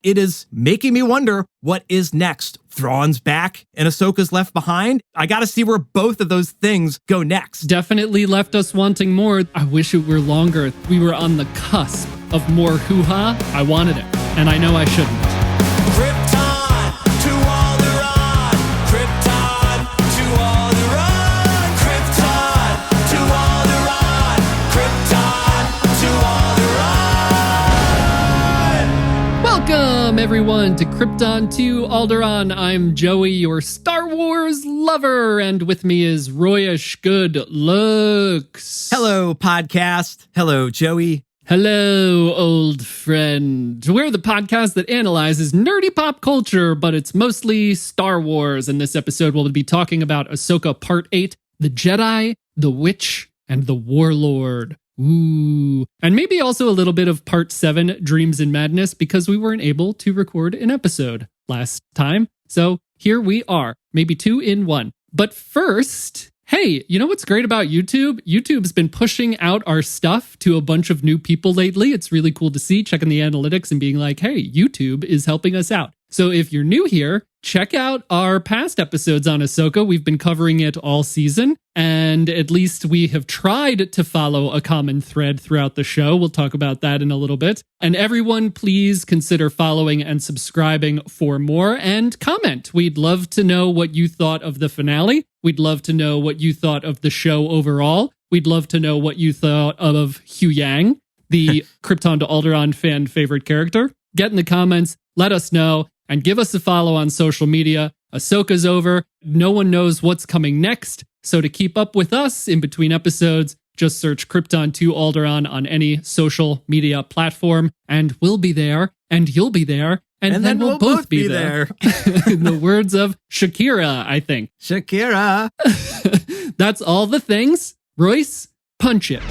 it is making me wonder what is next. Thrawn's back and Ahsoka's left behind. I got to see where both of those things go next. Definitely left us wanting more. I wish it were longer. We were on the cusp of more hoo-ha. I wanted it, and I know I shouldn't. Krypton to Alderaan. Krypton to Alderaan. Krypton to Alderaan. Krypton to Alderaan. Welcome, everyone, to Krypton to Alderaan. I'm Joey, your Star Wars lover, and with me is Royish Good Looks. Hello, podcast. Hello, Joey. Hello, old friend. We're the podcast that analyzes nerdy pop culture, but it's mostly Star Wars. In this episode, we'll be talking about Ahsoka Part 8, The Jedi, The Witch, and The Warlord. Ooh. And maybe also a little bit of Part 7, Dreams and Madness, because we weren't able to record an episode last time. So here we are, maybe 2 in 1. But first, hey, you know what's great about YouTube? YouTube's been pushing out our stuff to a bunch of new people lately. It's really cool to see, checking the analytics and being like, hey, YouTube is helping us out. So if you're new here, check out our past episodes on Ahsoka. We've been covering it all season, and at least we have tried to follow a common thread throughout the show. We'll talk about that in a little bit. And everyone, please consider following and subscribing for more, and comment. We'd love to know what you thought of the finale. We'd love to know what you thought of the show overall. We'd love to know what you thought of Hugh Yang, the Krypton to Alderaan fan favorite character. Get in the comments, let us know, and give us a follow on social media. Ahsoka's over. No one knows what's coming next. So to keep up with us in between episodes, just search Krypton to Alderaan on any social media platform, and we'll be there, and you'll be there, and then we'll both be there. In the words of Shakira, I think. Shakira. That's all the things. Royce, punch it.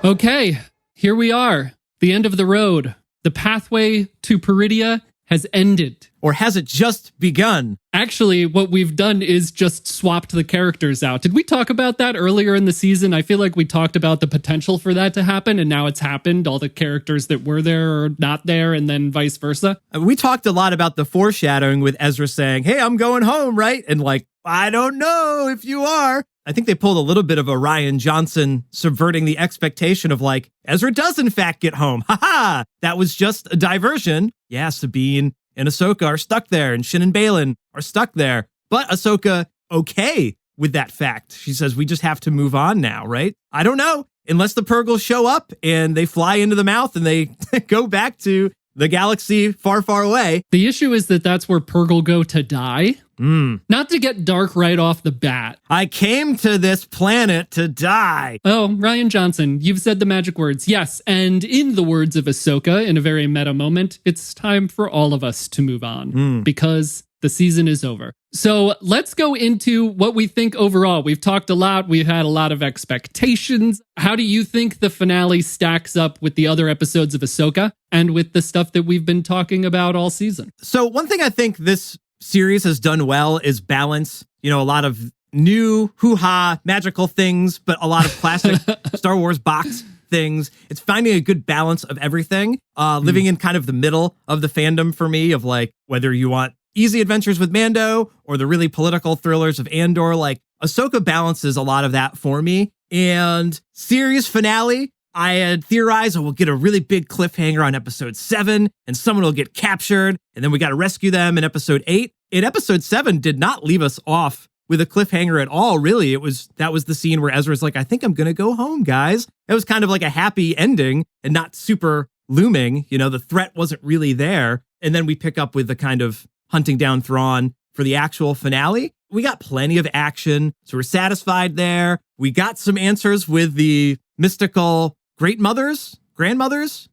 Okay, here we are. The end of the road. The pathway to Peridea has ended. Or has it just begun? Actually, what we've done is just swapped the characters out. Did we talk about that earlier in the season? I feel like we talked about the potential for that to happen, and now it's happened. All the characters that were there are not there, and then vice versa. We talked a lot about the foreshadowing with Ezra saying, hey, I'm going home, right? And like, I don't know if you are. I think they pulled a little bit of a Rian Johnson subverting the expectation of like, Ezra does in fact get home. Ha! That was just a diversion. Yeah, Sabine and Ahsoka are stuck there, and Shin and Baylan are stuck there. But Ahsoka, okay with that fact. She says, we just have to move on now, right? I don't know. Unless the Purgles show up and they fly into the mouth and they go back to the galaxy far, far away. The issue is that that's where Purgle go to die. Not to get dark right off the bat. I came to this planet to die. Oh, Rian Johnson, you've said the magic words. Yes, and in the words of Ahsoka, in a very meta moment, it's time for all of us to move on because the season is over. So let's go into what we think overall. We've talked a lot. We've had a lot of expectations. How do you think the finale stacks up with the other episodes of Ahsoka and with the stuff that we've been talking about all season? So one thing I think this series has done well is balance, a lot of new hoo-ha magical things, but a lot of classic Star Wars box things. It's finding a good balance of everything, living in kind of the middle of the fandom for me of like, whether you want easy adventures with Mando or the really political thrillers of Andor, like Ahsoka balances a lot of that for me. And series finale, I had theorized, we'll get a really big cliffhanger on episode 7 and someone will get captured and then we got to rescue them in episode 8. In episode 7 did not leave us off with a cliffhanger at all, really. That was the scene where Ezra's like, I think I'm going to go home, guys. It was kind of like a happy ending and not super looming. The threat wasn't really there. And then we pick up with the kind of hunting down Thrawn for the actual finale. We got plenty of action, so we're satisfied there. We got some answers with the mystical grandmothers. Great mothers.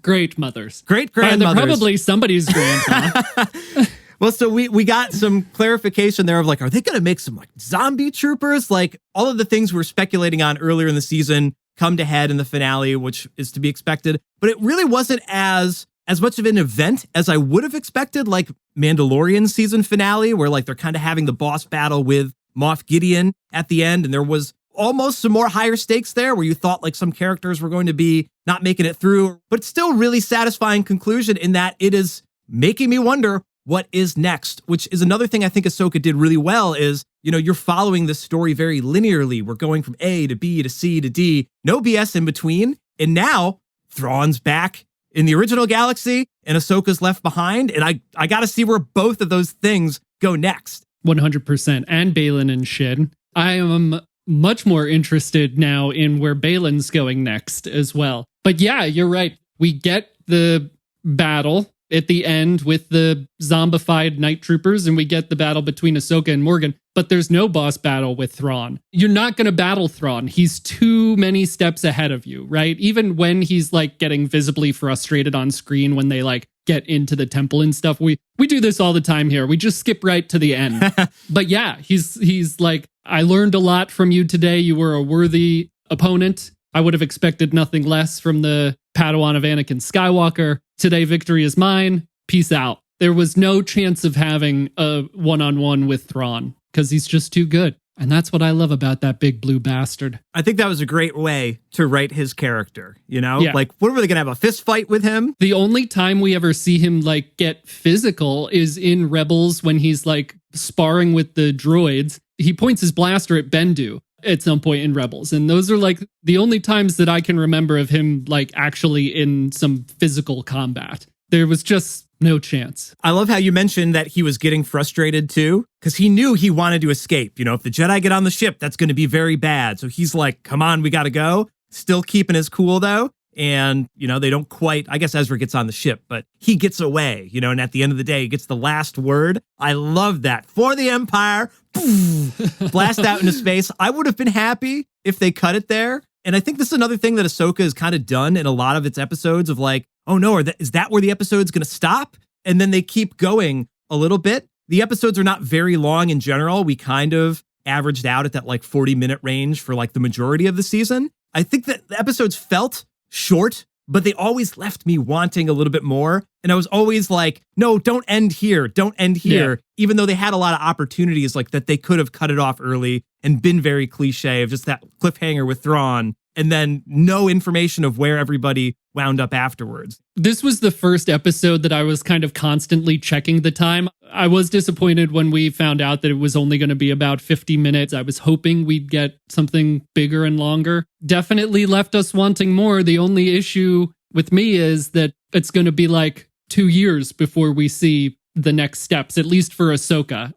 Great-grandmothers. They're probably somebody's grandma. Well, so we got some clarification there of like, are they going to make some like zombie troopers? Like all of the things we were speculating on earlier in the season come to head in the finale, which is to be expected. But it really wasn't as much of an event as I would have expected, like Mandalorian season finale, where like they're kind of having the boss battle with Moff Gideon at the end. And there was almost some more higher stakes there where you thought like some characters were going to be not making it through, but it's still really satisfying conclusion in that it is making me wonder what is next, which is another thing I think Ahsoka did really well is, you're following this story very linearly. We're going from A to B to C to D, no BS in between. And now Thrawn's back in the original galaxy and Ahsoka's left behind. And I got to see where both of those things go next. 100%. And Baylan and Shin. I am much more interested now in where Baylan's going next as well. But yeah, you're right. We get the battle at the end with the zombified night troopers, and we get the battle between Ahsoka and Morgan, but there's no boss battle with Thrawn. You're not going to battle Thrawn. He's too many steps ahead of you, right? Even when he's like getting visibly frustrated on screen when they like get into the temple and stuff. We do this all the time here. We just skip right to the end. But yeah, he's like, I learned a lot from you today. You were a worthy opponent. I would have expected nothing less from the Padawan of Anakin Skywalker. Today, victory is mine. Peace out. There was no chance of having a one-on-one with Thrawn because he's just too good. And that's what I love about that big blue bastard. I think that was a great way to write his character, Yeah. Like, what were they going to have, a fist fight with him? The only time we ever see him, like, get physical is in Rebels when he's, like, sparring with the droids. He points his blaster at Bendu at some point in Rebels. And those are, like, the only times that I can remember of him, like, actually in some physical combat. There was just no chance. I love how you mentioned that he was getting frustrated too, because he knew he wanted to escape. If the Jedi get on the ship, that's going to be very bad. So he's like, come on, we got to go. Still keeping his cool though. And, they don't quite, I guess Ezra gets on the ship, but he gets away, and at the end of the day, he gets the last word. I love that. For the Empire, blast out into space. I would have been happy if they cut it there. And I think this is another thing that Ahsoka has kind of done in a lot of its episodes of like, oh no, is that where the episode's going to stop? And then they keep going a little bit. The episodes are not very long in general. We kind of averaged out at that like 40-minute range for like the majority of the season. I think that the episodes felt short, but they always left me wanting a little bit more. And I was always like, no, don't end here. Don't end here. Yeah. Even though they had a lot of opportunities like that, they could have cut it off early and been very cliche of just that cliffhanger with Thrawn. And then no information of where everybody wound up afterwards. This was the first episode that I was kind of constantly checking the time. I was disappointed when we found out that it was only going to be about 50 minutes. I was hoping we'd get something bigger and longer. Definitely left us wanting more. The only issue with me is that it's going to be like 2 years before we see the next steps, at least for Ahsoka.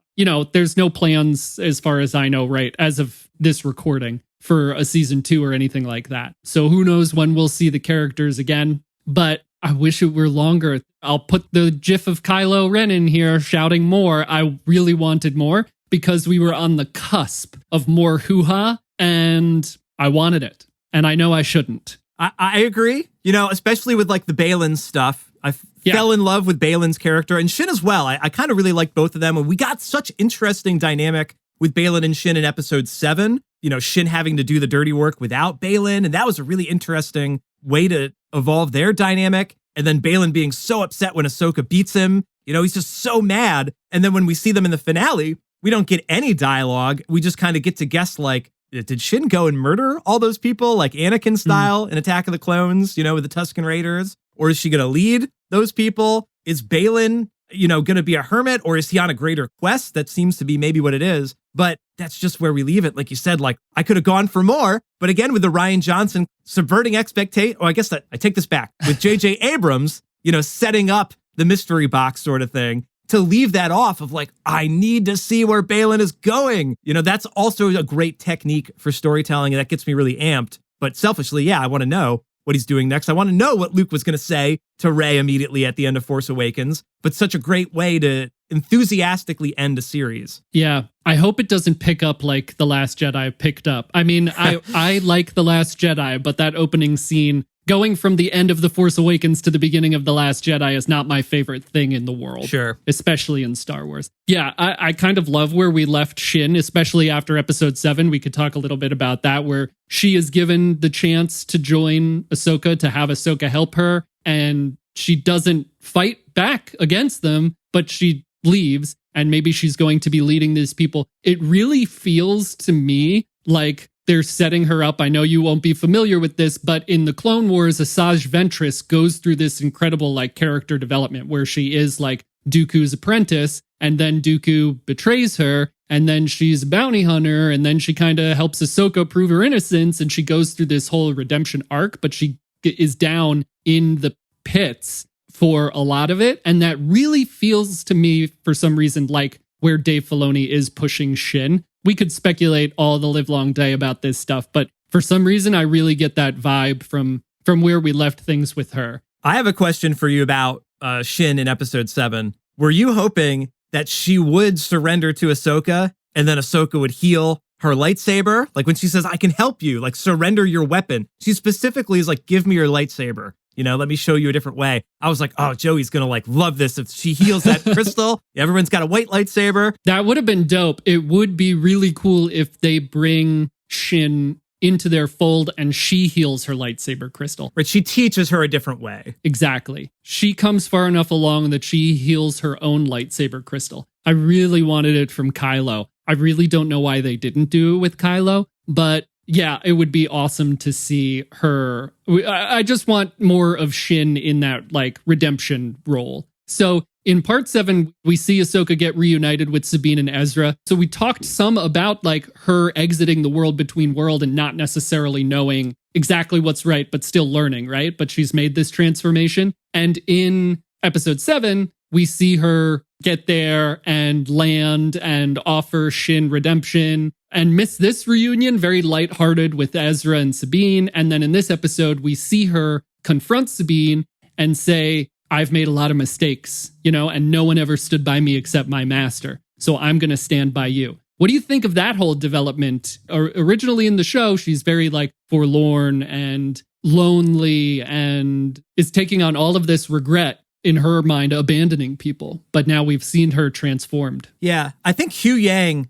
There's no plans as far as I know, right, as of this recording, for a season 2 or anything like that. So who knows when we'll see the characters again, but I wish it were longer. I'll put the gif of Kylo Ren in here shouting more. I really wanted more because we were on the cusp of more hoo-ha and I wanted it. And I know I shouldn't. I agree, especially with like the Baylan stuff. I fell in love with Baylan's character and Shin as well. I kind of really like both of them. And we got such interesting dynamic with Baylan and Shin in episode 7. Shin having to do the dirty work without Baylan. And that was a really interesting way to evolve their dynamic. And then Baylan being so upset when Ahsoka beats him. He's just so mad. And then when we see them in the finale, we don't get any dialogue. We just kind of get to guess like, did Shin go and murder all those people like Anakin style in Attack of the Clones, with the Tusken Raiders? Or is she going to lead those people? Is Baylan, going to be a hermit, or is he on a greater quest? That seems to be maybe what it is. But that's just where we leave it. Like you said, like I could have gone for more. But again, with the Rian Johnson subverting expectation, I guess that I take this back with J.J. Abrams, setting up the mystery box sort of thing, to leave that off of like, I need to see where Baylan is going. That's also a great technique for storytelling. And that gets me really amped. But selfishly, yeah, I want to know what he's doing next. I want to know what Luke was going to say to Rey immediately at the end of Force Awakens. But such a great way to enthusiastically end a series. Yeah, I hope it doesn't pick up like The Last Jedi picked up. I mean, I like The Last Jedi, but that opening scene, going from the end of The Force Awakens to the beginning of The Last Jedi, is not my favorite thing in the world. Sure. Especially in Star Wars. Yeah, I kind of love where we left Shin, especially after episode 7. We could talk a little bit about that, where she is given the chance to join Ahsoka, to have Ahsoka help her, and she doesn't fight back against them, but she leaves, and maybe she's going to be leading these people. It really feels to me like they're setting her up. I know you won't be familiar with this, but in the Clone Wars, Asajj Ventress goes through this incredible like character development where she is like Dooku's apprentice, and then Dooku betrays her, and then she's a bounty hunter, and then she kind of helps Ahsoka prove her innocence, and she goes through this whole redemption arc, but she is down in the pits for a lot of it, and that really feels to me, for some reason, like where Dave Filoni is pushing Shin. We could speculate all the livelong day about this stuff, but for some reason, I really get that vibe from where we left things with her. I have a question for you about Shin in episode 7. Were you hoping that she would surrender to Ahsoka and then Ahsoka would heal her lightsaber? Like when she says, I can help you, like surrender your weapon. She specifically is like, give me your lightsaber. You know, let me show you a different way. I was like, oh, Joey's going to like love this. If she heals that crystal, everyone's got a white lightsaber. That would have been dope. It would be really cool if they bring Shin into their fold and she heals her lightsaber crystal. Right. She teaches her a different way. Exactly. She comes far enough along that she heals her own lightsaber crystal. I really wanted it from Kylo. I really don't know why they didn't do it with Kylo, but yeah, it would be awesome to see her. I just want more of Shin in that like redemption role. So in part 7, we see Ahsoka get reunited with Sabine and Ezra. So we talked some about like her exiting the world between world and not necessarily knowing exactly what's right, but still learning, right? But she's made this transformation. And in episode 7, we see her get there and land and offer Shin redemption and miss this reunion, very lighthearted with Ezra and Sabine. And then in this episode, we see her confront Sabine and say, I've made a lot of mistakes, you know, and no one ever stood by me except my master. So I'm going to stand by you. What do you think of that whole development? Originally in the show, she's very like forlorn and lonely and is taking on all of this regret in her mind, abandoning people. But now we've seen her transformed. Yeah, I think Hugh Yang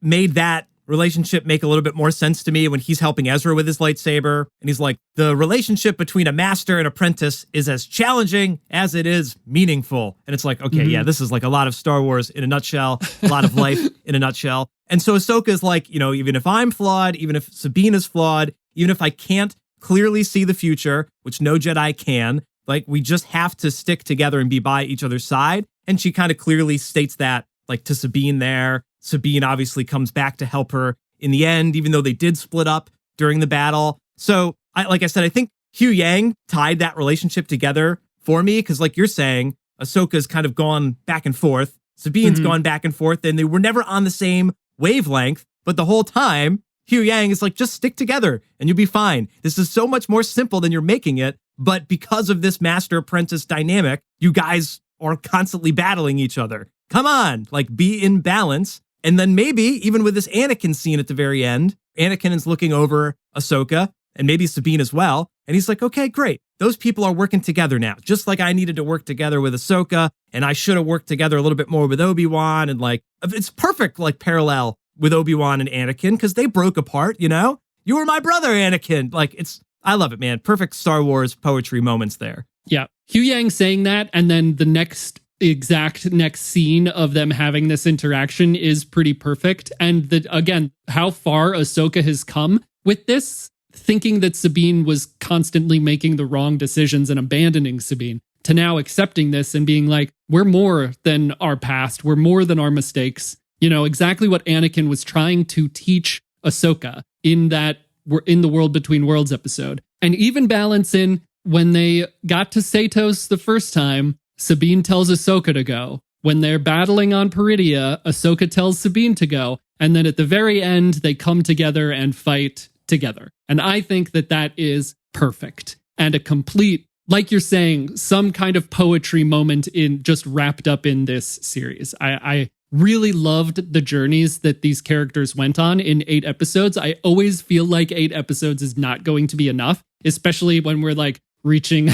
made that relationship make a little bit more sense to me when he's helping Ezra with his lightsaber. And he's like, the relationship between a master and apprentice is as challenging as it is meaningful. And it's like, okay, yeah, this is like a lot of Star Wars in a nutshell, a lot of life in a nutshell. And so Ahsoka is like, you know, even if I'm flawed, even if Sabine is flawed, even if I can't clearly see the future, which no Jedi can, like we just have to stick together and be by each other's side. And she kind of clearly states that like to Sabine there. Sabine obviously comes back to help her in the end, even though they did split up during the battle. So, like I said, I think Hugh Yang tied that relationship together for me because, like you're saying, Ahsoka's kind of gone back and forth. Sabine's gone back and forth, and they were never on the same wavelength. But the whole time, Hugh Yang is like, just stick together and you'll be fine. This is so much more simple than you're making it. But because of this master-apprentice dynamic, you guys are constantly battling each other. Come on, like be in balance. And then maybe even with this Anakin scene at the very end, Anakin is looking over Ahsoka and maybe Sabine as well. And he's like, okay, great. Those people are working together now, just like I needed to work together with Ahsoka. And I should have worked together a little bit more with Obi-Wan. And like, it's perfect, like parallel with Obi-Wan and Anakin because they broke apart, you know? You were my brother, Anakin. Like I love it, man. Perfect Star Wars poetry moments there. Yeah. Hugh Yang saying that. And then the exact next scene of them having this interaction is pretty perfect. And again, how far Ahsoka has come with this, thinking that Sabine was constantly making the wrong decisions and abandoning Sabine, to now accepting this and being like, we're more than our past. We're more than our mistakes. You know, exactly what Anakin was trying to teach Ahsoka in that we're in the World Between Worlds episode. And even balance in when they got to Satos the first time, Sabine tells Ahsoka to go. When they're battling on Peridea, Ahsoka tells Sabine to go. And then at the very end, they come together and fight together. And I think that that is perfect. And a complete, like you're saying, some kind of poetry moment in just wrapped up in this series. I really loved the journeys that these characters went on in 8 episodes. I always feel like 8 episodes is not going to be enough, especially when we're like reaching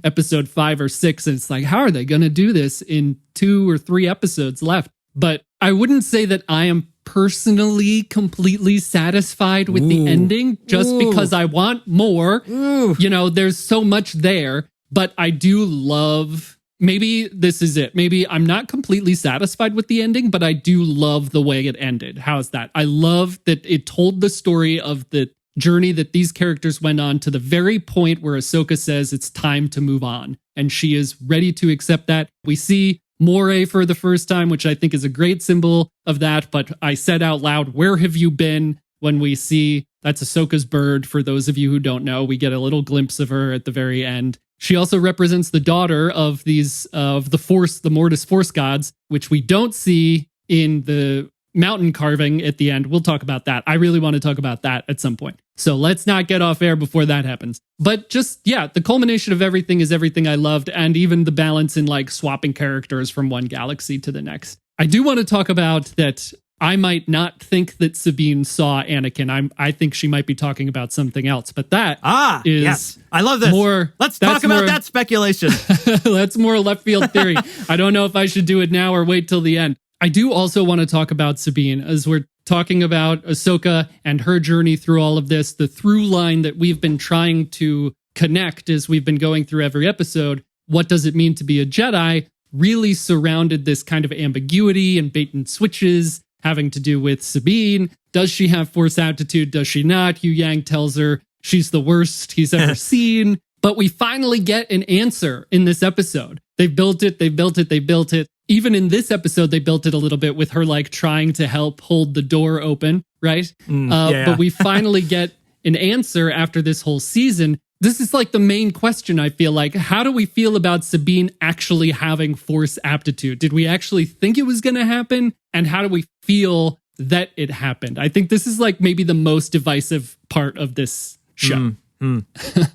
episode 5 or 6. And it's like, how are they going to do this in 2 or 3 episodes left? But I wouldn't say that I am personally completely satisfied with the ending just because I want more. You know, there's so much there, but I do love maybe this is it. Maybe I'm not completely satisfied with the ending, but I do love the way it ended. How's that? I love that it told the story of the journey that these characters went on to the very point where Ahsoka says it's time to move on. And she is ready to accept that. We see Moray for the first time, which I think is a great symbol of that. But I said out loud, where have you been? When we see that's Ahsoka's bird. For those of you who don't know, we get a little glimpse of her at the very end. She also represents the daughter of the Mortis Force Gods, which we don't see in the mountain carving at the end. We'll talk about that. I really want to talk about that at some point. So let's not get off air before that happens. But just, yeah, the culmination of everything is everything I loved, and even the balance in like swapping characters from one galaxy to the next. I do want to talk about that. I might not think that Sabine saw Anakin. I think she might be talking about something else. But that is yes. I love this. Let's talk about that speculation. That's more left field theory. I don't know if I should do it now or wait till the end. I do also want to talk about Sabine as we're talking about Ahsoka and her journey through all of this. The through line that we've been trying to connect as we've been going through every episode. What does it mean to be a Jedi? Really surrounded this kind of ambiguity and bait and switches having to do with Sabine. Does she have Force aptitude? Does she not? Yu Yang tells her she's the worst he's ever seen. But we finally get an answer in this episode. They've built it. Even in this episode, they built it a little bit with her like trying to help hold the door open, right? But we finally get an answer after this whole season. This is like the main question, I feel like. How do we feel about Sabine actually having Force aptitude? Did we actually think it was going to happen? And how do we feel that it happened? I think this is like maybe the most divisive part of this show.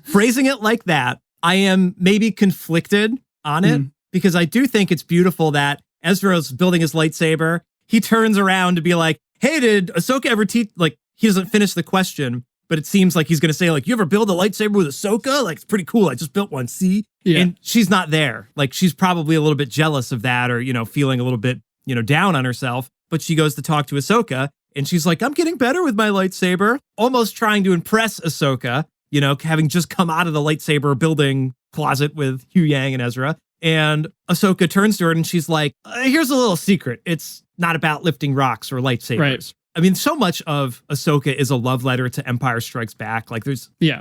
Phrasing it like that, I am maybe conflicted on it because I do think it's beautiful that Ezra's building his lightsaber. He turns around to be like, hey, did Ahsoka ever teach? Like, he doesn't finish the question, but it seems like he's going to say, like, you ever build a lightsaber with Ahsoka? Like, it's pretty cool. I just built one. See? Yeah. And she's not there. Like, she's probably a little bit jealous of that or, feeling a little bit, down on herself. But she goes to talk to Ahsoka and she's like, I'm getting better with my lightsaber. Almost trying to impress Ahsoka, having just come out of the lightsaber building closet with Yu Yang and Ezra. And Ahsoka turns to her and she's like, here's a little secret. It's not about lifting rocks or lightsabers. Right. I mean, so much of Ahsoka is a love letter to Empire Strikes Back. Like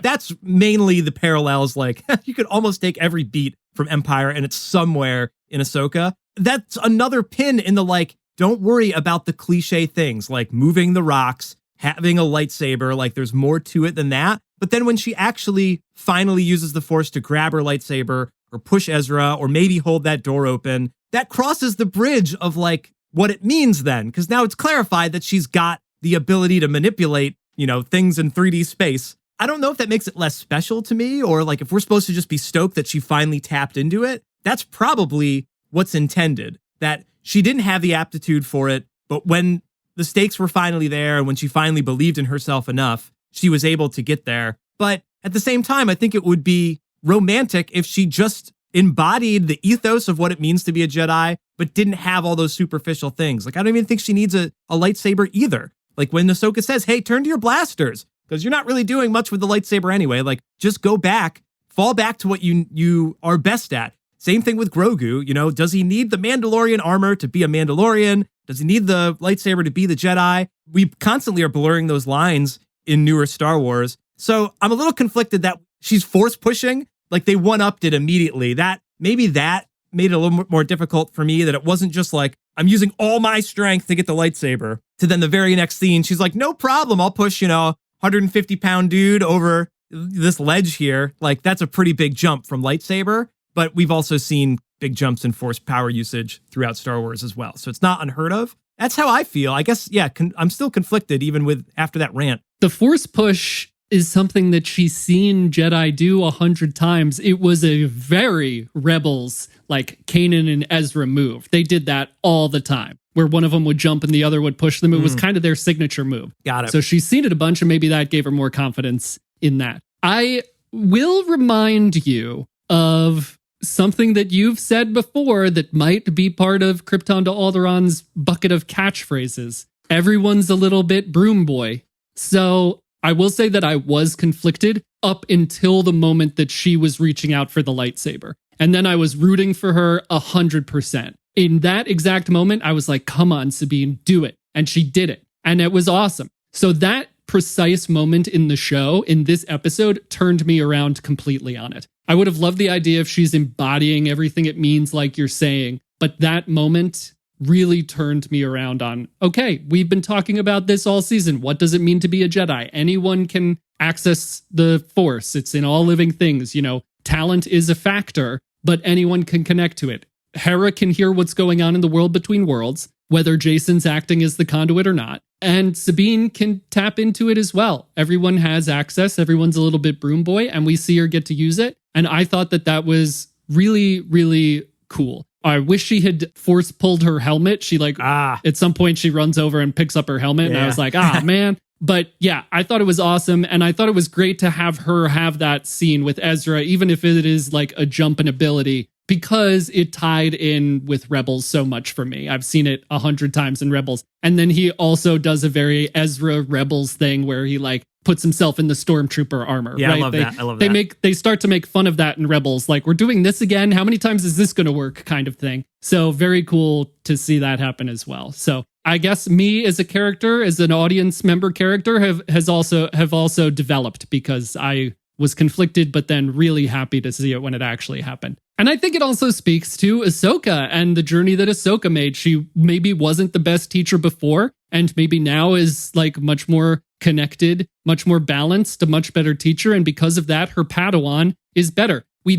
that's mainly the parallels. Like you could almost take every beat from Empire and it's somewhere in Ahsoka. That's another pin in the like, don't worry about the cliche things like moving the rocks, having a lightsaber. Like there's more to it than that. But then when she actually finally uses the Force to grab her lightsaber or push Ezra or maybe hold that door open, that crosses the bridge of like what it means then. Because now it's clarified that she's got the ability to manipulate, things in 3D space. I don't know if that makes it less special to me or like if we're supposed to just be stoked that she finally tapped into it. That's probably what's intended, that she didn't have the aptitude for it. But when the stakes were finally there and when she finally believed in herself enough, she was able to get there. But at the same time, I think it would be romantic if she just embodied the ethos of what it means to be a Jedi, but didn't have all those superficial things. Like, I don't even think she needs a lightsaber either. Like when Ahsoka says, hey, turn to your blasters, because you're not really doing much with the lightsaber anyway. Like, just go back, fall back to what you are best at. Same thing with Grogu. Does he need the Mandalorian armor to be a Mandalorian? Does he need the lightsaber to be the Jedi? We constantly are blurring those lines in newer Star Wars. So I'm a little conflicted that she's force pushing, like they one-upped it immediately. That made it a little more difficult for me, that it wasn't just like, I'm using all my strength to get the lightsaber, to then the very next scene, she's like, no problem, I'll push, 150-pound dude over this ledge here. Like, that's a pretty big jump from lightsaber, but we've also seen big jumps in force power usage throughout Star Wars as well. So it's not unheard of. That's how I feel. I guess, yeah, I'm still conflicted even with after that rant. The force push is something that she's seen Jedi do 100 times. It was a very Rebels, like Kanan and Ezra move. They did that all the time, where one of them would jump and the other would push them. It was kind of their signature move. Got it. So she's seen it a bunch, and maybe that gave her more confidence in that. I will remind you of something that you've said before that might be part of Krypton to Alderaan's bucket of catchphrases. Everyone's a little bit broom boy. So I will say that I was conflicted up until the moment that she was reaching out for the lightsaber. And then I was rooting for her 100%. In that exact moment, I was like, come on, Sabine, do it. And she did it. And it was awesome. So that precise moment in the show, in this episode, turned me around completely on it. I would have loved the idea if she's embodying everything it means, like you're saying. But that moment really turned me around on, okay, we've been talking about this all season. What does it mean to be a Jedi? Anyone can access the Force. It's in all living things. You know, talent is a factor, but anyone can connect to it. Hera can hear what's going on in the world between worlds, whether Jason's acting as the conduit or not. And Sabine can tap into it as well. Everyone has access. Everyone's a little bit broom boy, and we see her get to use it. And I thought that that was really, really cool. I wish she had force pulled her helmet. She at some point she runs over and picks up her helmet. And I was like, man. But yeah, I thought it was awesome. And I thought it was great to have her have that scene with Ezra, even if it is like a jump in ability, because it tied in with Rebels so much for me. I've seen it 100 times in Rebels. And then he also does a very Ezra Rebels thing where he like puts himself in the stormtrooper armor. Yeah, right? I love that. They start to make fun of that in Rebels. Like, we're doing this again. How many times is this going to work? Kind of thing. So very cool to see that happen as well. So I guess me as a character, as an audience member character, have also developed, because I was conflicted, but then really happy to see it when it actually happened. And I think it also speaks to Ahsoka and the journey that Ahsoka made. She maybe wasn't the best teacher before, and maybe now is like much more connected, much more balanced, a much better teacher. And because of that, her Padawan is better. We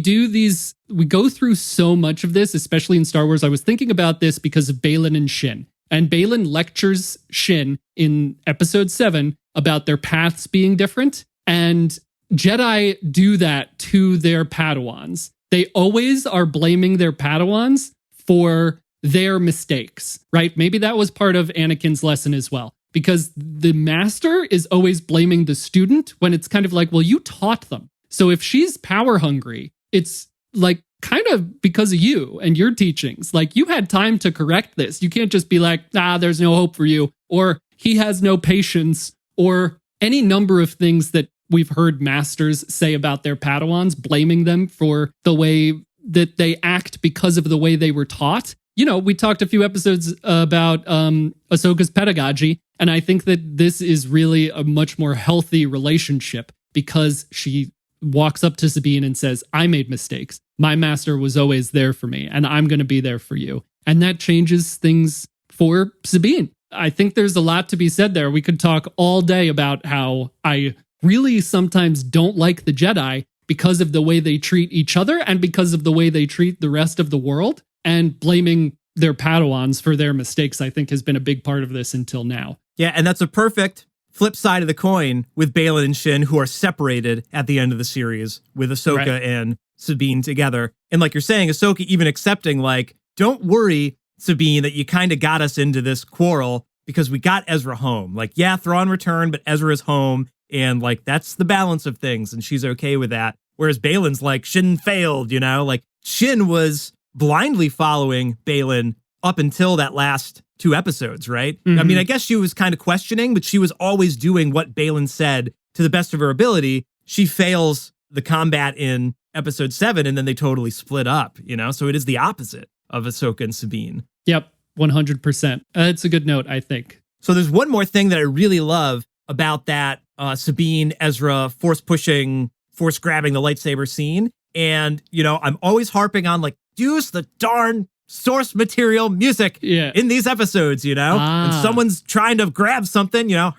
go through so much of this, especially in Star Wars. I was thinking about this because of Baylan and Shin. And Baylan lectures Shin in episode 7 about their paths being different. And Jedi do that to their Padawans. They always are blaming their Padawans for their mistakes, right? Maybe that was part of Anakin's lesson as well, because the master is always blaming the student when it's kind of like, well, you taught them. So if she's power hungry, it's like kind of because of you and your teachings. Like, you had time to correct this. You can't just be like, there's no hope for you, or he has no patience, or any number of things that we've heard masters say about their Padawans, blaming them for the way that they act because of the way they were taught. You know, we talked a few episodes about Ahsoka's pedagogy, and I think that this is really a much more healthy relationship, because she walks up to Sabine and says, I made mistakes. My master was always there for me, and I'm going to be there for you. And that changes things for Sabine. I think there's a lot to be said there. We could talk all day about how I really sometimes don't like the Jedi because of the way they treat each other and because of the way they treat the rest of the world. And blaming their Padawans for their mistakes, I think, has been a big part of this until now. Yeah, and that's a perfect flip side of the coin with Baylan and Shin, who are separated at the end of the series with Ahsoka and Sabine together. And like you're saying, Ahsoka even accepting, like, don't worry, Sabine, that you kind of got us into this quarrel because we got Ezra home. Like, yeah, Thrawn returned, but Ezra is home. And like, that's the balance of things. And she's okay with that. Whereas Baylan's like, Shin failed, you know, like Shin was blindly following Baylan up until that last 2 episodes, right? Mm-hmm. I mean, I guess she was kind of questioning, but she was always doing what Baylan said to the best of her ability. She fails the combat in episode 7, and then they totally split up, you know? So it is the opposite of Ahsoka and Sabine. Yep, 100%. It's a good note, I think. So there's one more thing that I really love about that Sabine, Ezra, force pushing, force grabbing the lightsaber scene. And, you know, I'm always harping on, like, use the darn source material music in these episodes, you know? And someone's trying to grab something, you know?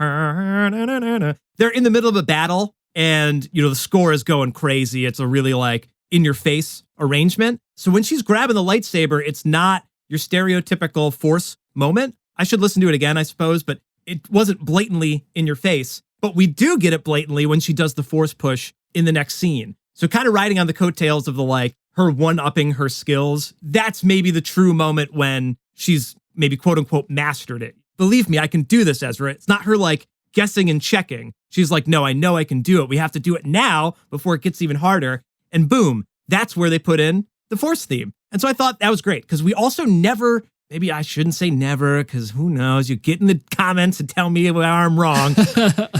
They're in the middle of a battle and, you know, the score is going crazy. It's a really, like, in-your-face arrangement. So when she's grabbing the lightsaber, it's not your stereotypical force moment. I should listen to it again, I suppose, but it wasn't blatantly in your face. But we do get it blatantly when she does the force push in the next scene. So kind of riding on the coattails of the, like, her one-upping her skills. That's maybe the true moment when she's maybe quote-unquote mastered it. Believe me, I can do this, Ezra. It's not her, like, guessing and checking. She's like, no, I know I can do it. We have to do it now before it gets even harder. And boom, that's where they put in the Force theme. And so I thought that was great, because we also never, maybe I shouldn't say never, because who knows, you get in the comments and tell me where I'm wrong,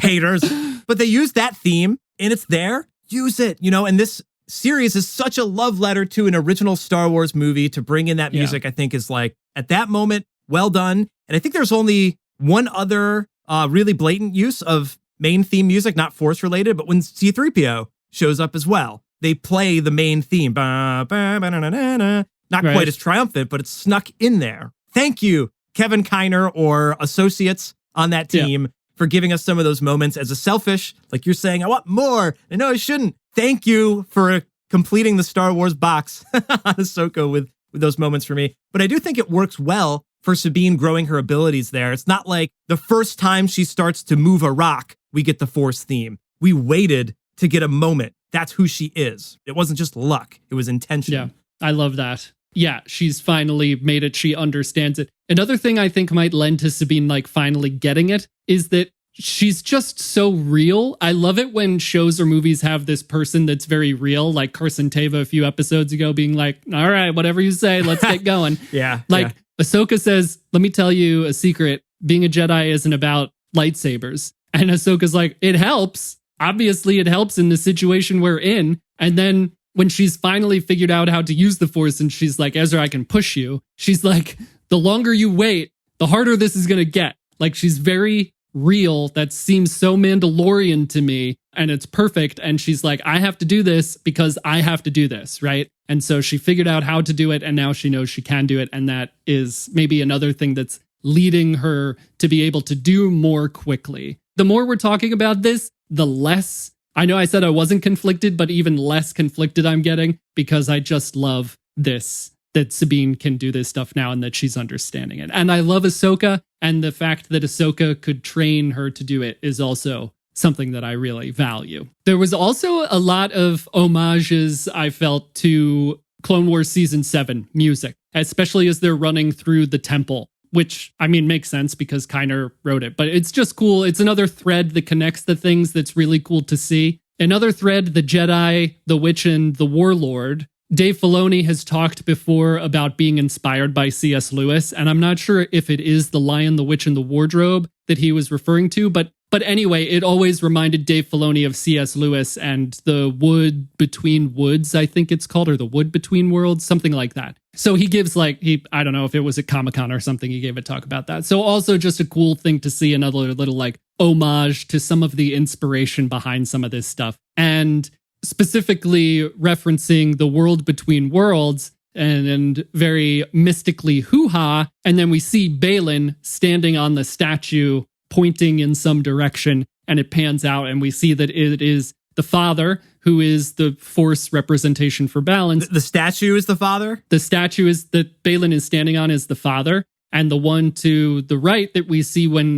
haters. But they used that theme, and it's there. Use it, you know, and this series is such a love letter to an original Star Wars movie. To bring in that music, I think is like, at that moment, well done. And I think there's only one other really blatant use of main theme music, not Force related, but when C-3PO shows up as well, they play the main theme. Ba, ba, ba, na, na, na, na. Not quite as triumphant, but it's snuck in there. Thank you, Kevin Kiner or associates on that team for giving us some of those moments. As a selfish, like you're saying, I want more. I know I shouldn't. Thank you for completing the Star Wars box on Ahsoka with those moments for me. But I do think it works well for Sabine growing her abilities there. It's not like the first time she starts to move a rock, we get the Force theme. We waited to get a moment. That's who she is. It wasn't just luck. It was intention. Yeah, I love that. Yeah, she's finally made it. She understands it. Another thing I think might lend to Sabine like finally getting it is that she's just so real. I love it when shows or movies have this person that's very real, like Carson Teva a few episodes ago being like, all right, whatever you say, let's get going. Ahsoka says, let me tell you a secret. Being a Jedi isn't about lightsabers. And Ahsoka's like, it helps. Obviously, it helps in the situation we're in. And then when she's finally figured out how to use the Force and she's like, Ezra, I can push you. She's like, the longer you wait, the harder this is going to get. Like, she's very real. That seems so Mandalorian to me. And it's perfect. And she's like, I have to do this because I have to do this, right? And so she figured out how to do it. And now she knows she can do it. And that is maybe another thing that's leading her to be able to do more quickly. The more we're talking about this, the less, I know I said I wasn't conflicted, but even less conflicted I'm getting, because I just love this, that Sabine can do this stuff now and that she's understanding it. And I love Ahsoka, and the fact that Ahsoka could train her to do it is also something that I really value. There was also a lot of homages, I felt, to Clone Wars Season 7 music, especially as they're running through the temple, which, I mean, makes sense because Kiner wrote it, but it's just cool. It's another thread that connects the things that's really cool to see. Another thread, the Jedi, the Witch, and the Warlord. Dave Filoni has talked before about being inspired by C.S. Lewis, and I'm not sure if it is The Lion, the Witch, and the Wardrobe that he was referring to, but anyway, it always reminded Dave Filoni of C.S. Lewis and the Wood Between Woods, I think it's called, or the Wood Between Worlds, something like that. So he gives I don't know if it was at Comic-Con or something, he gave a talk about that. So also just a cool thing to see, another little like homage to some of the inspiration behind some of this stuff. And specifically referencing the world between worlds and very mystically hoo-ha. And then we see Baylan standing on the statue pointing in some direction, and it pans out and we see that it is the father, who is the Force representation for balance. The statue is the father? The statue is that Baylan is standing on is the father. And the one to the right that we see when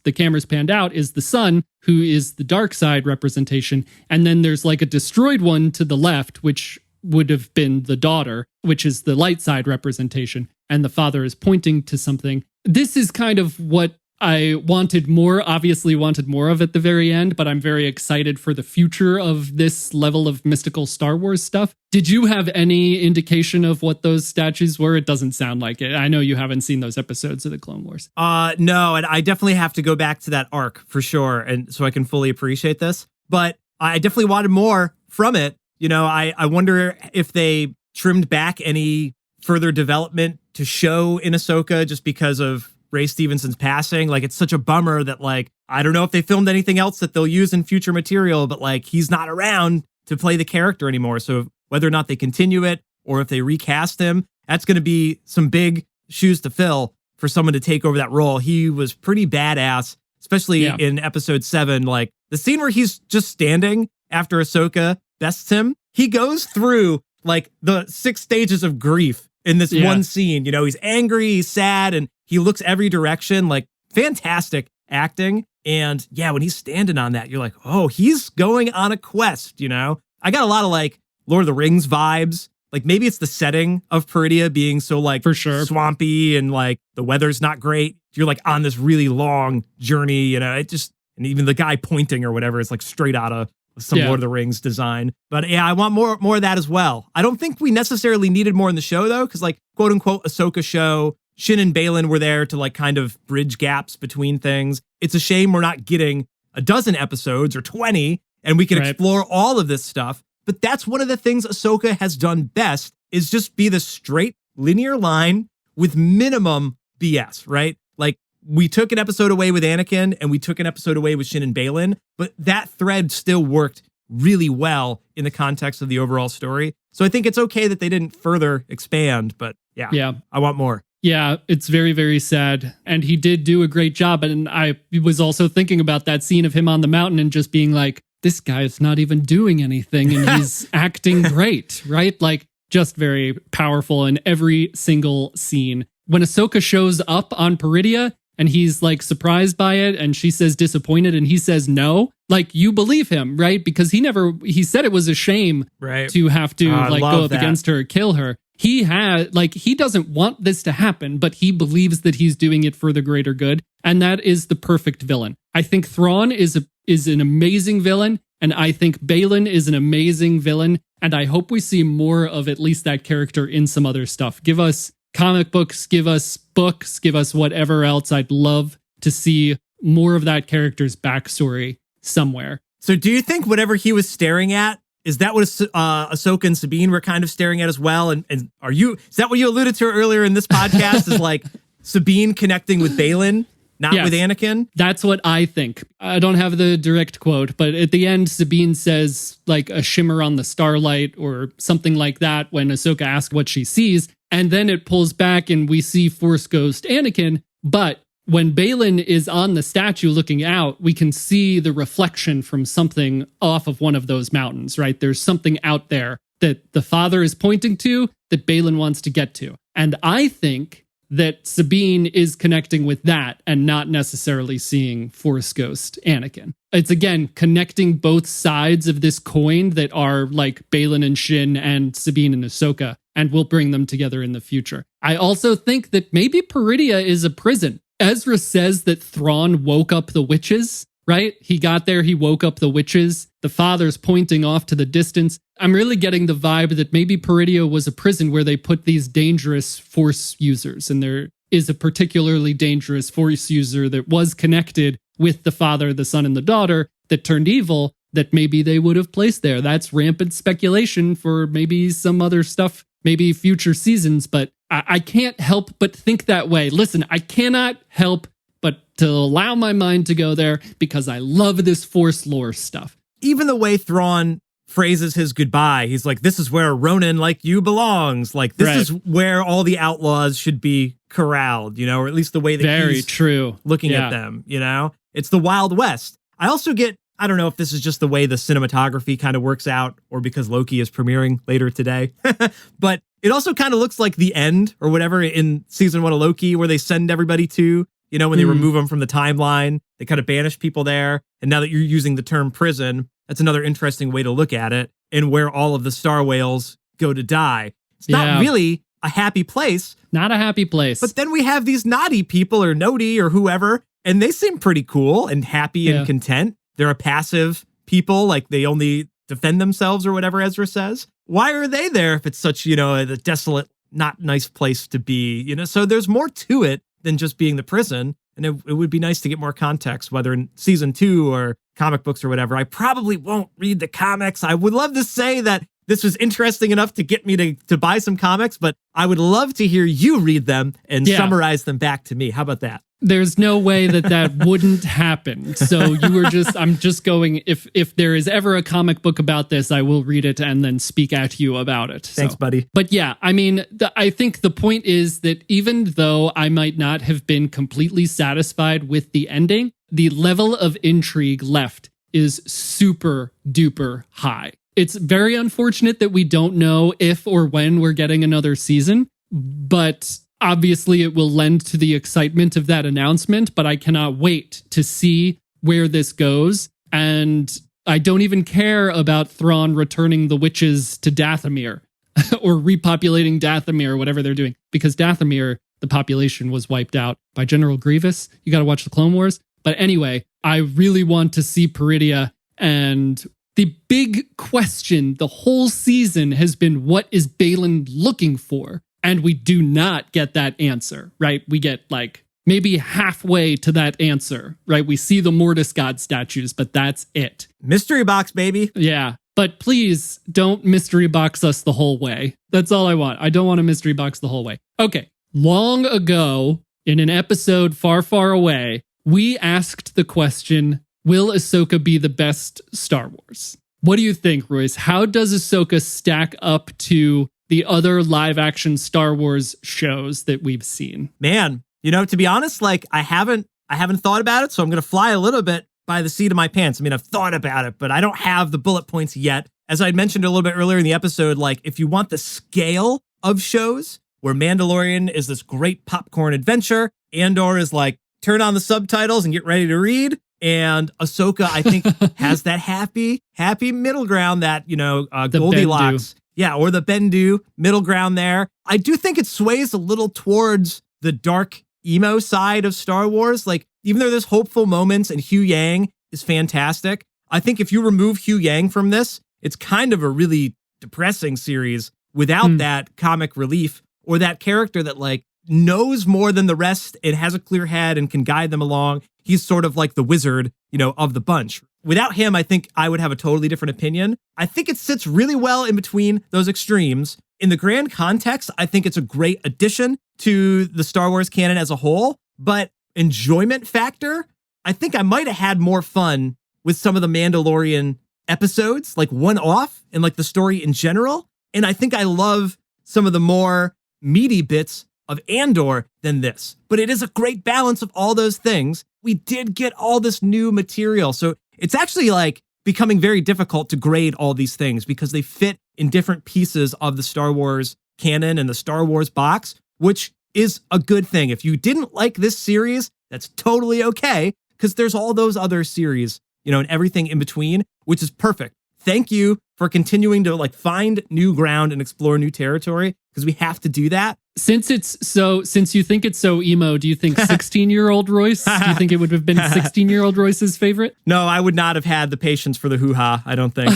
the camera's panned out is the son, who is the dark side representation. And then there's like a destroyed one to the left, which would have been the daughter, which is the light side representation. And the father is pointing to something. This is kind of what I obviously wanted more of at the very end, but I'm very excited for the future of this level of mystical Star Wars stuff. Did you have any indication of what those statues were? It doesn't sound like it. I know you haven't seen those episodes of the Clone Wars. No, and I definitely have to go back to that arc for sure, and so I can fully appreciate this. But I definitely wanted more from it. You know, I wonder if they trimmed back any further development to show in Ahsoka just because of Ray Stevenson's passing. Like, it's such a bummer that, like, I don't know if they filmed anything else that they'll use in future material, but like, he's not around to play the character anymore. So whether or not they continue it or if they recast him, that's going to be some big shoes to fill for someone to take over that role. He was pretty badass, especially in episode 7. Like, the scene where he's just standing after Ahsoka bests him, he goes through like the 6 stages of grief in this one scene. You know, he's angry, he's sad, and he looks every direction. Like, fantastic acting. And yeah, when he's standing on that, you're like, oh, he's going on a quest, you know? I got a lot of like Lord of the Rings vibes. Like, maybe it's the setting of Peridea being so like for sure swampy and like the weather's not great. You're like on this really long journey, you know, and even the guy pointing or whatever is like straight out of some Lord of the Rings design. But yeah, I want more of that as well. I don't think we necessarily needed more in the show though, because like quote unquote Ahsoka show, Shin and Baylan were there to like kind of bridge gaps between things. It's a shame we're not getting a dozen episodes or 20 and we can explore all of this stuff. But that's one of the things Ahsoka has done best, is just be the straight linear line with minimum BS, right? Like, we took an episode away with Anakin and we took an episode away with Shin and Baylan, but that thread still worked really well in the context of the overall story. So I think it's okay that they didn't further expand, but yeah, I want more. Yeah, it's very, very sad. And he did do a great job. And I was also thinking about that scene of him on the mountain and just being like, this guy's not even doing anything and he's acting great, right? Like, just very powerful in every single scene. When Ahsoka shows up on Peridea and he's like surprised by it and she says disappointed and he says no, like, you believe him, right? Because he said it was a shame to have to go up against her or kill her. He doesn't want this to happen, but he believes that he's doing it for the greater good. And that is the perfect villain. I think Thrawn is an amazing villain. And I think Baylan is an amazing villain. And I hope we see more of at least that character in some other stuff. Give us comic books, give us books, give us whatever else. I'd love to see more of that character's backstory somewhere. So do you think whatever he was staring at, is that what Ahsoka and Sabine were kind of staring at as well? And is that what you alluded to earlier in this podcast, is like Sabine connecting with Baylan, not with Anakin? That's what I think. I don't have the direct quote, but at the end, Sabine says like a shimmer on the starlight or something like that when Ahsoka asks what she sees. And then it pulls back and we see Force Ghost Anakin. But when Baylan is on the statue looking out, we can see the reflection from something off of one of those mountains, right? There's something out there that the father is pointing to that Baylan wants to get to. And I think that Sabine is connecting with that and not necessarily seeing Force Ghost Anakin. It's, again, connecting both sides of this coin that are like Baylan and Shin and Sabine and Ahsoka, and we'll bring them together in the future. I also think that maybe Peridea is a prison. Ezra says that Thrawn woke up the witches, right? He got there, he woke up the witches. The father's pointing off to the distance. I'm really getting the vibe that maybe Peridea was a prison where they put these dangerous Force users, and there is a particularly dangerous Force user that was connected with the father, the son, and the daughter that turned evil, that maybe they would have placed there. That's rampant speculation for maybe some other stuff, maybe future seasons, but I can't help but think that way. Listen, I cannot help but to allow my mind to go there because I love this Force lore stuff. Even the way Thrawn phrases his goodbye, he's like, this is where Ronin like you belongs. Like, this is where all the outlaws should be corralled, or at least the way that he's looking at them, It's the Wild West. I also I don't know if this is just the way the cinematography kind of works out or because Loki is premiering later today, but it also kind of looks like the end or whatever in season 1 of Loki, where they send everybody to, when they remove them from the timeline, they kind of banish people there. And now that you're using the term prison, that's another interesting way to look at it, and where all of the star whales go to die. It's not really a happy place. Not a happy place. But then we have these naughty people or Nodi or whoever, and they seem pretty cool and happy and content. They're a passive people, like they only defend themselves or whatever Ezra says. Why are they there if it's such, a desolate, not nice place to be? So there's more to it than just being the prison. And it would be nice to get more context, whether in season 2 or comic books or whatever. I probably won't read the comics. I would love to say that this was interesting enough to get me to buy some comics, but I would love to hear you read them and summarize them back to me. How about that? There's no way that wouldn't happen. So I'm just going, if there is ever a comic book about this, I will read it and then speak at you about it. Thanks, buddy. But yeah, I mean, I think the point is that even though I might not have been completely satisfied with the ending, the level of intrigue left is super duper high. It's very unfortunate that we don't know if or when we're getting another season, but obviously it will lend to the excitement of that announcement, but I cannot wait to see where this goes. And I don't even care about Thrawn returning the witches to Dathomir or repopulating Dathomir, whatever they're doing, because Dathomir, the population was wiped out by General Grievous. You got to watch the Clone Wars. But anyway, I really want to see Peridea, and the big question the whole season has been, what is Baylan looking for? And we do not get that answer, right? We get like maybe halfway to that answer, right? We see the Mortis God statues, but that's it. Mystery box, baby. Yeah. But please don't mystery box us the whole way. That's all I want. I don't want to mystery box the whole way. Okay. Long ago, in an episode far, far away, we asked the question, will Ahsoka be the best Star Wars? What do you think, Royce? How does Ahsoka stack up to the other live-action Star Wars shows that we've seen? Man, to be honest, like I haven't thought about it, so I'm going to fly a little bit by the seat of my pants. I mean, I've thought about it, but I don't have the bullet points yet. As I mentioned a little bit earlier in the episode, like if you want the scale of shows where Mandalorian is this great popcorn adventure, Andor is like turn on the subtitles and get ready to read, and Ahsoka, I think, has that happy middle ground that, Goldilocks. Yeah, or the Bendu middle ground there. I do think it sways a little towards the dark emo side of Star Wars. Like, even though there's hopeful moments and Hugh Yang is fantastic, I think if you remove Hugh Yang from this, it's kind of a really depressing series without that comic relief or that character that like knows more than the rest and has a clear head and can guide them along. He's sort of like the wizard, of the bunch. Without him, I think I would have a totally different opinion. I think it sits really well in between those extremes. In the grand context, I think it's a great addition to the Star Wars canon as a whole, but enjoyment factor, I think I might have had more fun with some of the Mandalorian episodes, like one-off and like the story in general. And I think I love some of the more meaty bits of Andor than this. But it is a great balance of all those things. We did get all this new material. So it's actually like becoming very difficult to grade all these things because they fit in different pieces of the Star Wars canon and the Star Wars box, which is a good thing. If you didn't like this series, that's totally okay, because there's all those other series, and everything in between, which is perfect. Thank you for continuing to like find new ground and explore new territory, because we have to do that. Since you think it's so emo, do you think 16-year-old Royce, do you think it would have been 16-year-old Royce's favorite? No, I would not have had the patience for the hoo-ha, I don't think.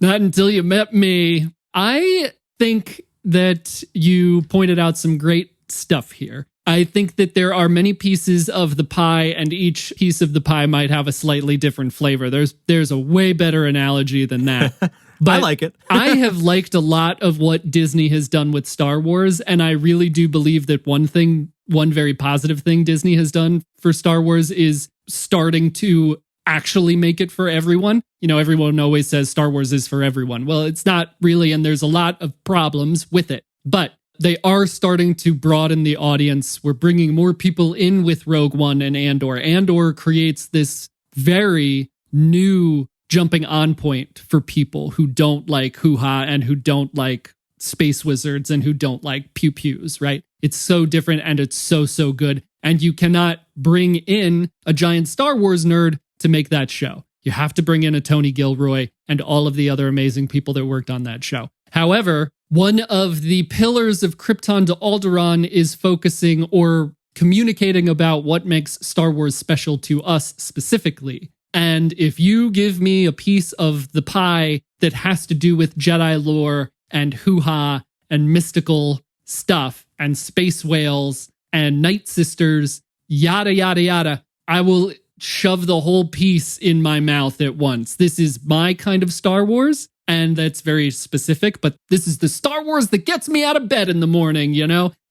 Not until you met me. I think that you pointed out some great stuff here. I think that there are many pieces of the pie, and each piece of the pie might have a slightly different flavor. There's a way better analogy than that. But I like it. I have liked a lot of what Disney has done with Star Wars, and I really do believe that one very positive thing Disney has done for Star Wars is starting to actually make it for everyone. Everyone always says Star Wars is for everyone. Well, it's not really, and there's a lot of problems with it. But they are starting to broaden the audience. We're bringing more people in with Rogue One and Andor. Andor creates this very new jumping on point for people who don't like hoo-ha and who don't like space wizards and who don't like pew-pews, right? It's so different and it's so, so good. And you cannot bring in a giant Star Wars nerd to make that show. You have to bring in a Tony Gilroy and all of the other amazing people that worked on that show. However, one of the pillars of Krypton to Alderaan is focusing or communicating about what makes Star Wars special to us specifically. And if you give me a piece of the pie that has to do with Jedi lore and hoo-ha and mystical stuff and space whales and night sisters, yada, yada, yada, I will shove the whole piece in my mouth at once. This is my kind of Star Wars. And that's very specific, but this is the Star Wars that gets me out of bed in the morning,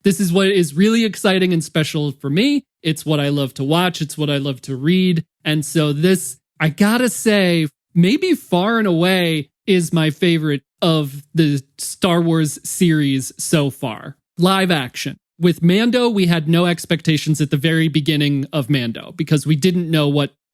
This is what is really exciting and special for me. It's what I love to watch. It's what I love to read. And so this, I gotta say, maybe far and away is my favorite of the Star Wars series so far. Live action. With Mando, we had no expectations at the very beginning of Mando because we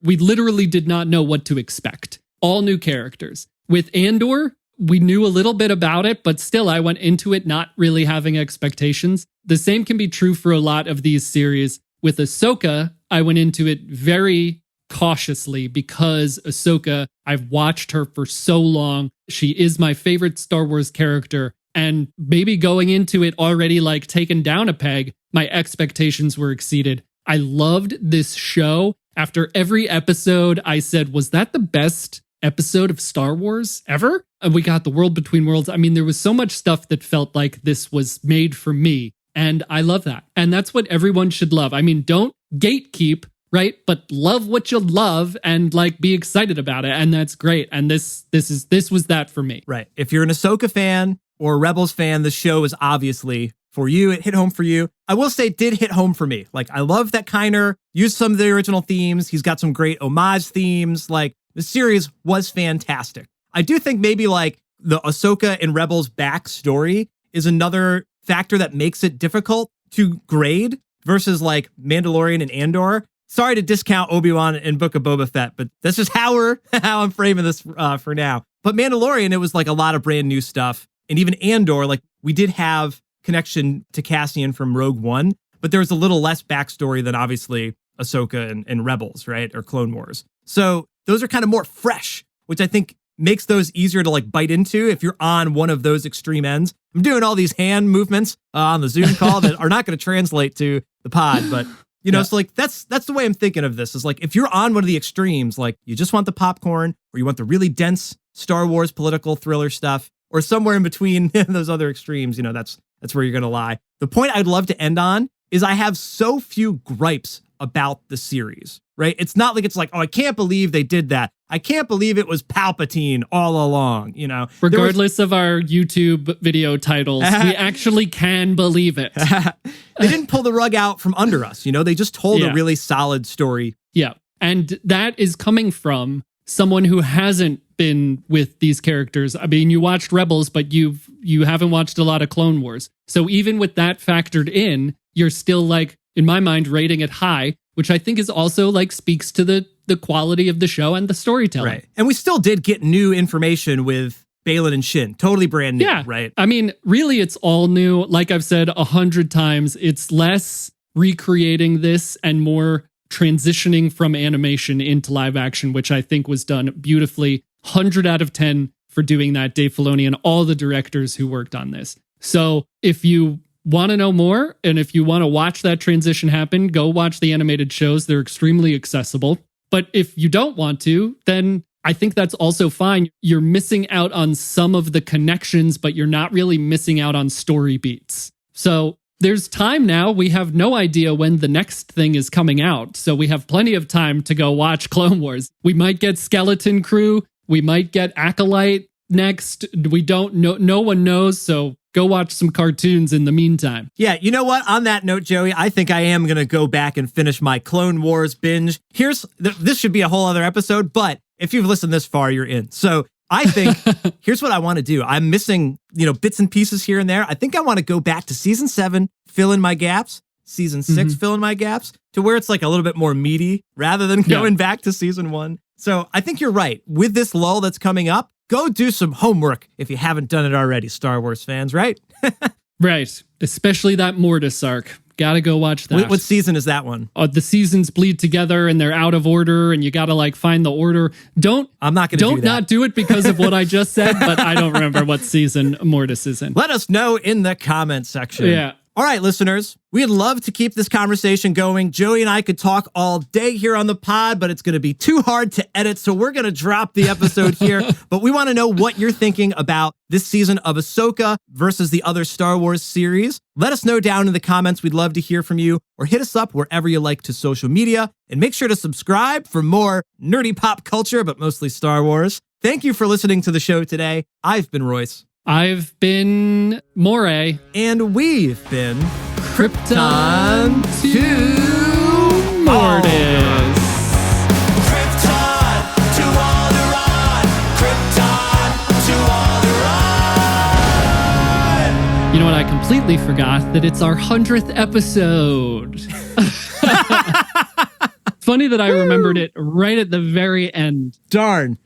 literally did not know what to expect. All new characters. With Andor, we knew a little bit about it, but still I went into it not really having expectations. The same can be true for a lot of these series. With Ahsoka, I went into it very cautiously because Ahsoka, I've watched her for so long. She is my favorite Star Wars character. And maybe going into it already like taken down a peg, my expectations were exceeded. I loved this show. After every episode, I said, was that the best episode of Star Wars ever? And we got the World Between Worlds. I mean, there was so much stuff that felt like this was made for me. And I love that. And that's what everyone should love. I mean, don't gatekeep right? But love what you love and like be excited about it. And that's great. And this was that for me. Right. If you're an Ahsoka fan or a Rebels fan, the show is obviously for you. It hit home for you. I will say it did hit home for me. Like, I love that Kiner used some of the original themes. He's got some great homage themes. Like, the series was fantastic. I do think maybe like the Ahsoka and Rebels backstory is another factor that makes it difficult to grade versus like Mandalorian and Andor. Sorry to discount Obi-Wan and Book of Boba Fett, but that's just how I'm framing this for now. But Mandalorian, it was like a lot of brand new stuff. And even Andor, like, we did have connection to Cassian from Rogue One, but there was a little less backstory than obviously Ahsoka and Rebels, right? Or Clone Wars. So those are kind of more fresh, which I think makes those easier to like bite into if you're on one of those extreme ends. I'm doing all these hand movements on the Zoom call that are not going to translate to the pod, but you know, so like that's the way I'm thinking of this, is like, if you're on one of the extremes, like you just want the popcorn or you want the really dense Star Wars political thriller stuff, or somewhere in between those other extremes, you know, that's where you're going to lie. The point I'd love to end on is I have so few gripes about the series, right? It's not like it's like, oh, I can't believe they did that. I can't believe it was Palpatine all along, you know? Regardless of our YouTube video titles, we actually can believe it. They didn't pull the rug out from under us, you know? They just told a really solid story. Yeah. And that is coming from someone who hasn't been with these characters. I mean, you watched Rebels, but you haven't watched a lot of Clone Wars. So even with that factored in, you're still like, in my mind, rating it high, which I think is also like speaks to the quality of the show and the storytelling. Right. And we still did get new information with Baylan and Shin. Totally brand new, right? I mean, really, it's all new. Like I've said 100 times, it's less recreating this and more transitioning from animation into live action, which I think was done beautifully. 100 out of 10 for doing that, Dave Filoni and all the directors who worked on this. So if you want to know more, and if you want to watch that transition happen, go watch the animated shows. They're extremely accessible. But if you don't want to, then I think that's also fine. You're missing out on some of the connections, but you're not really missing out on story beats. So there's time now. We have no idea when the next thing is coming out. So we have plenty of time to go watch Clone Wars. We might get Skeleton Crew. We might get Acolyte next. We don't know. No one knows. So go watch some cartoons in the meantime. Yeah, you know what? On that note, Joey, I think I am going to go back and finish my Clone Wars binge. This should be a whole other episode, but if you've listened this far, you're in. So I think here's what I want to do. I'm missing, bits and pieces here and there. I think I want to go back to season 7, fill in my gaps, season 6, fill in my gaps, to where it's like a little bit more meaty rather than going back to season 1. So I think you're right. With this lull that's coming up, go do some homework if you haven't done it already, Star Wars fans, right? Right. Especially that Mortis arc. Gotta go watch that. What season is that one? The seasons bleed together and they're out of order and you gotta find the order. I'm not gonna do that. Don't not do it because of what I just said, but I don't remember what season Mortis is in. Let us know in the comment section. Yeah. All right, listeners, we'd love to keep this conversation going. Joey and I could talk all day here on the pod, but it's going to be too hard to edit, so we're going to drop the episode here. But we want to know what you're thinking about this season of Ahsoka versus the other Star Wars series. Let us know down in the comments. We'd love to hear from you, or hit us up wherever you like to social media. And make sure to subscribe for more nerdy pop culture, but mostly Star Wars. Thank you for listening to the show today. I've been Royce. I've been Moray. And we've been Krypton to Mortis. Krypton to Alderaan. Krypton to Alderaan. You know what? I completely forgot that it's our 100th episode. Funny that I remembered it right at the very end. Darn.